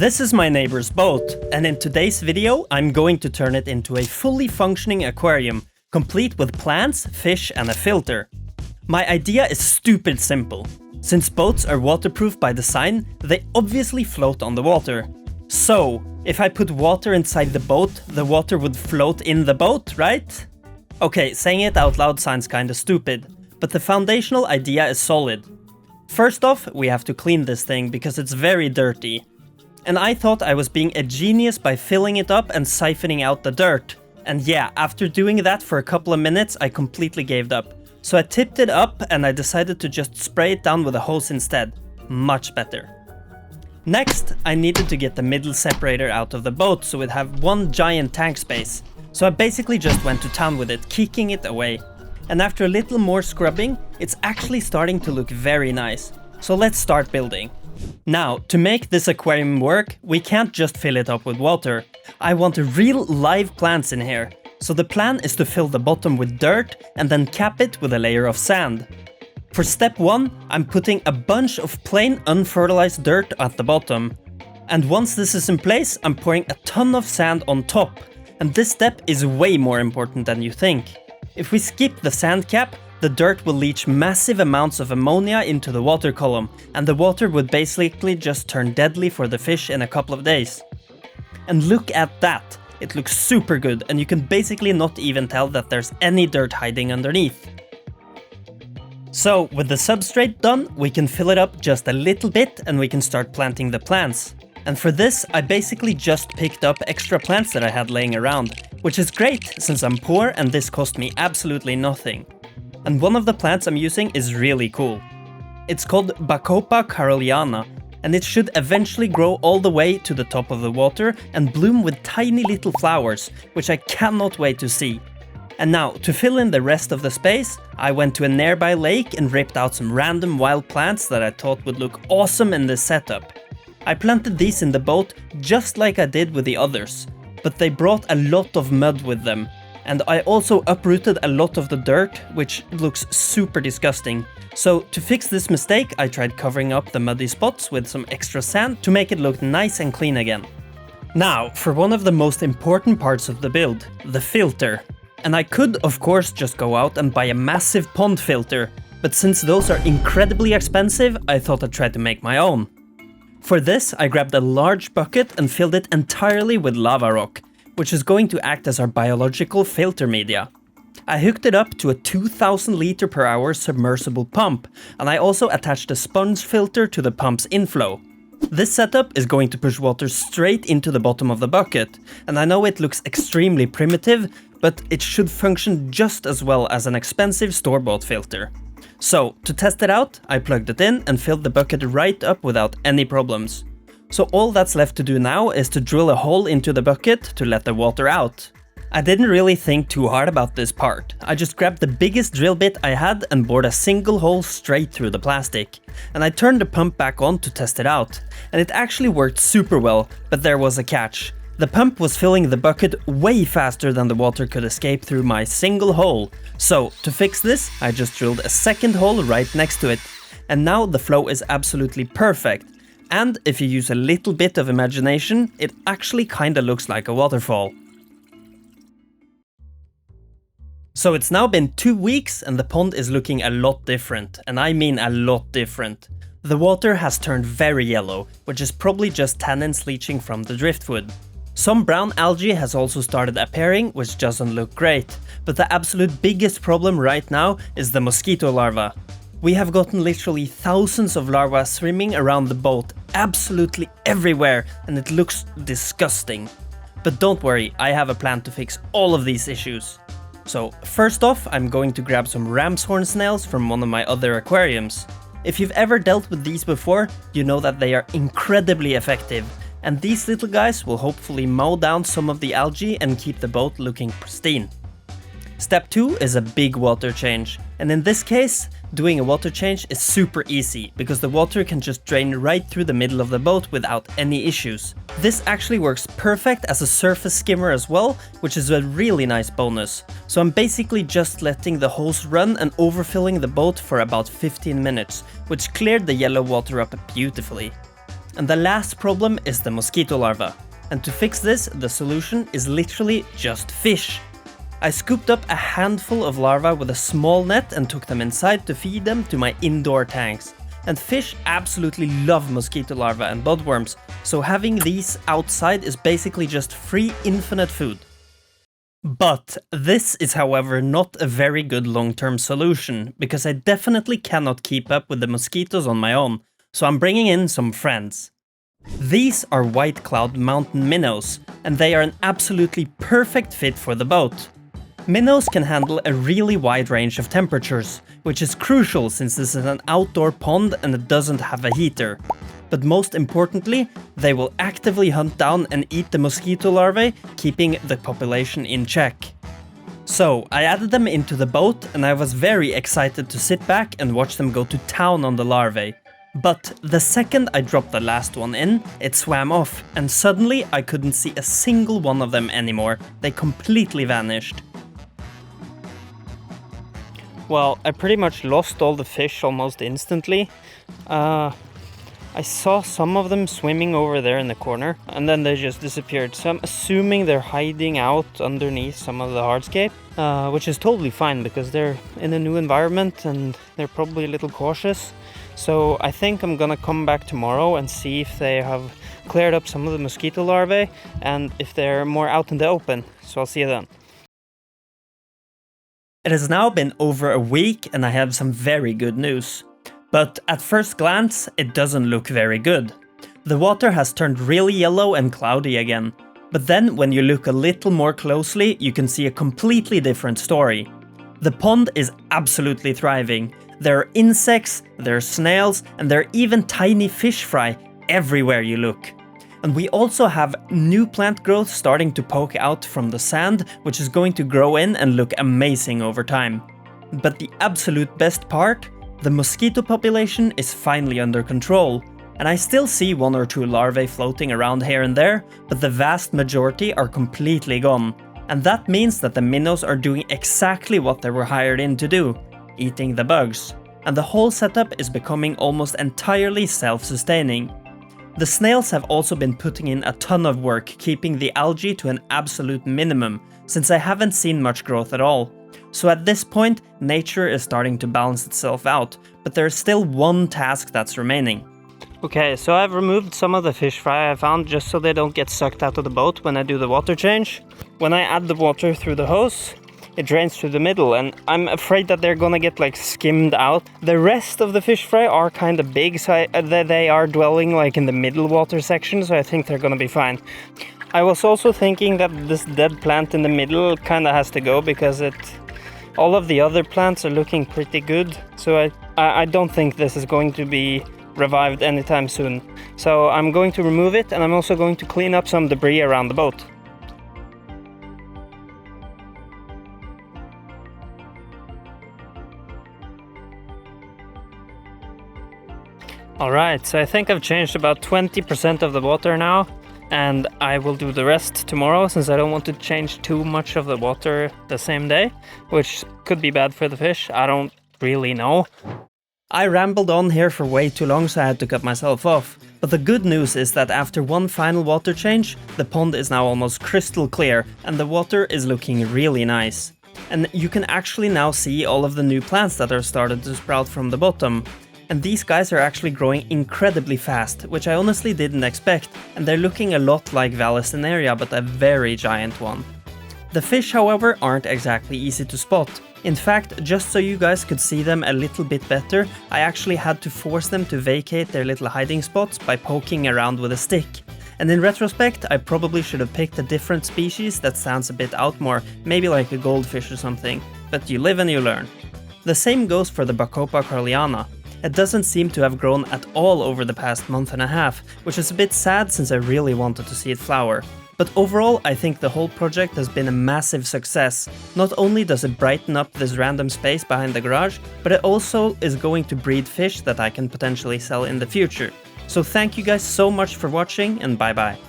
This is my neighbor's boat, and in today's video I'm going to turn it into a fully functioning aquarium, complete with plants, fish and a filter. My idea is stupid simple. Since boats are waterproof by design, they obviously float on the water. So, if I put water inside the boat, the water would float in the boat, right? Okay, saying it out loud sounds kinda stupid, but the foundational idea is solid. First off, we have to clean this thing because it's very dirty. And I thought I was being a genius by filling it up and siphoning out the dirt. And yeah, after doing that for a couple of minutes, I completely gave up. So I tipped it up and I decided to just spray it down with a hose instead. Much better. Next, I needed to get the middle separator out of the boat so it'd have one giant tank space. So I basically just went to town with it, kicking it away. And after a little more scrubbing, it's actually starting to look very nice. So let's start building. Now, to make this aquarium work, we can't just fill it up with water. I want real live plants in here. So the plan is to fill the bottom with dirt and then cap it with a layer of sand. For step 1, I'm putting a bunch of plain unfertilized dirt at the bottom. And once this is in place, I'm pouring a ton of sand on top. And this step is way more important than you think. If we skip the sand cap, the dirt will leach massive amounts of ammonia into the water column, and the water would basically just turn deadly for the fish in a couple of days. And look at that! It looks super good, and you can basically not even tell that there's any dirt hiding underneath. So, with the substrate done, we can fill it up just a little bit and we can start planting the plants. And for this, I basically just picked up extra plants that I had laying around, which is great since I'm poor and this cost me absolutely nothing. And one of the plants I'm using is really cool. It's called Bacopa caroliana, and it should eventually grow all the way to the top of the water and bloom with tiny little flowers, which I cannot wait to see. And now, to fill in the rest of the space, I went to a nearby lake and ripped out some random wild plants that I thought would look awesome in this setup. I planted these in the boat just like I did with the others, but they brought a lot of mud with them. And I also uprooted a lot of the dirt, which looks super disgusting. So to fix this mistake, I tried covering up the muddy spots with some extra sand to make it look nice and clean again. Now, for one of the most important parts of the build, the filter. And I could, of course, just go out and buy a massive pond filter, but since those are incredibly expensive, I thought I'd try to make my own. For this, I grabbed a large bucket and filled it entirely with lava rock, which is going to act as our biological filter media. I hooked it up to a 2000 liter per hour submersible pump, and I also attached a sponge filter to the pump's inflow. This setup is going to push water straight into the bottom of the bucket, and I know it looks extremely primitive, but it should function just as well as an expensive store-bought filter. So, to test it out, I plugged it in and filled the bucket right up without any problems. So all that's left to do now is to drill a hole into the bucket to let the water out. I didn't really think too hard about this part. I just grabbed the biggest drill bit I had and bored a single hole straight through the plastic. And I turned the pump back on to test it out. And it actually worked super well, but there was a catch. The pump was filling the bucket way faster than the water could escape through my single hole. So to fix this, I just drilled a second hole right next to it. And now the flow is absolutely perfect. And if you use a little bit of imagination, it actually kinda looks like a waterfall. So it's now been 2 weeks and the pond is looking a lot different, and I mean a lot different. The water has turned very yellow, which is probably just tannins leaching from the driftwood. Some brown algae has also started appearing, which doesn't look great, but the absolute biggest problem right now is the mosquito larva. We have gotten literally thousands of larvae swimming around the boat, absolutely everywhere, and it looks disgusting. But don't worry, I have a plan to fix all of these issues. So first off, I'm going to grab some ram's horn snails from one of my other aquariums. If you've ever dealt with these before, you know that they are incredibly effective, and these little guys will hopefully mow down some of the algae and keep the boat looking pristine. Step 2 is a big water change, and in this case, doing a water change is super easy because the water can just drain right through the middle of the boat without any issues. This actually works perfect as a surface skimmer as well, which is a really nice bonus. So I'm basically just letting the hose run and overfilling the boat for about 15 minutes, which cleared the yellow water up beautifully. And the last problem is the mosquito larva. And to fix this, the solution is literally just fish. I scooped up a handful of larvae with a small net and took them inside to feed them to my indoor tanks. And fish absolutely love mosquito larvae and budworms, so having these outside is basically just free infinite food. But this is however not a very good long-term solution, because I definitely cannot keep up with the mosquitoes on my own, so I'm bringing in some friends. These are white cloud mountain minnows, and they are an absolutely perfect fit for the boat. Minnows can handle a really wide range of temperatures, which is crucial since this is an outdoor pond and it doesn't have a heater. But most importantly, they will actively hunt down and eat the mosquito larvae, keeping the population in check. So I added them into the boat and I was very excited to sit back and watch them go to town on the larvae. But the second I dropped the last one in, it swam off, and suddenly I couldn't see a single one of them anymore. They completely vanished. Well, I pretty much lost all the fish almost instantly. I saw some of them swimming over there in the corner, and then they just disappeared. So I'm assuming they're hiding out underneath some of the hardscape, which is totally fine because they're in a new environment and they're probably a little cautious. So I think I'm gonna come back tomorrow and see if they have cleared up some of the mosquito larvae and if they're more out in the open. So I'll see you then. It has now been over a week and I have some very good news. But at first glance, it doesn't look very good. The water has turned really yellow and cloudy again. But then when you look a little more closely, you can see a completely different story. The pond is absolutely thriving. There are insects, there are snails, and there are even tiny fish fry everywhere you look. And we also have new plant growth starting to poke out from the sand, which is going to grow in and look amazing over time. But the absolute best part, the mosquito population is finally under control. And I still see one or two larvae floating around here and there, but the vast majority are completely gone. And that means that the minnows are doing exactly what they were hired in to do, eating the bugs. And the whole setup is becoming almost entirely self-sustaining. The snails have also been putting in a ton of work keeping the algae to an absolute minimum, since I haven't seen much growth at all. So at this point, nature is starting to balance itself out, but there is still one task that's remaining. Okay, so I've removed some of the fish fry I found just so they don't get sucked out of the boat when I do the water change. When I add the water through the hose, it drains through the middle, and I'm afraid that they're gonna get like skimmed out. The rest of the fish fry are kind of big, so they are dwelling like in the middle water section, so I think they're gonna be fine. I was also thinking that this dead plant in the middle kind of has to go because all of the other plants are looking pretty good, so I don't think this is going to be revived anytime soon. So I'm going to remove it, and I'm also going to clean up some debris around the boat. Alright, so I think I've changed about 20% of the water now, and I will do the rest tomorrow since I don't want to change too much of the water the same day, which could be bad for the fish, I don't really know. I rambled on here for way too long, so I had to cut myself off. But the good news is that after one final water change, the pond is now almost crystal clear, and the water is looking really nice. And you can actually now see all of the new plants that are started to sprout from the bottom. And these guys are actually growing incredibly fast, which I honestly didn't expect, and they're looking a lot like Vallisneria, but a very giant one. The fish, however, aren't exactly easy to spot. In fact, just so you guys could see them a little bit better, I actually had to force them to vacate their little hiding spots by poking around with a stick. And in retrospect, I probably should have picked a different species that stands a bit out more, maybe like a goldfish or something, but you live and you learn. The same goes for the Bacopa carliana. It doesn't seem to have grown at all over the past month and a half, which is a bit sad since I really wanted to see it flower. But overall, I think the whole project has been a massive success. Not only does it brighten up this random space behind the garage, but it also is going to breed fish that I can potentially sell in the future. So thank you guys so much for watching, and bye bye.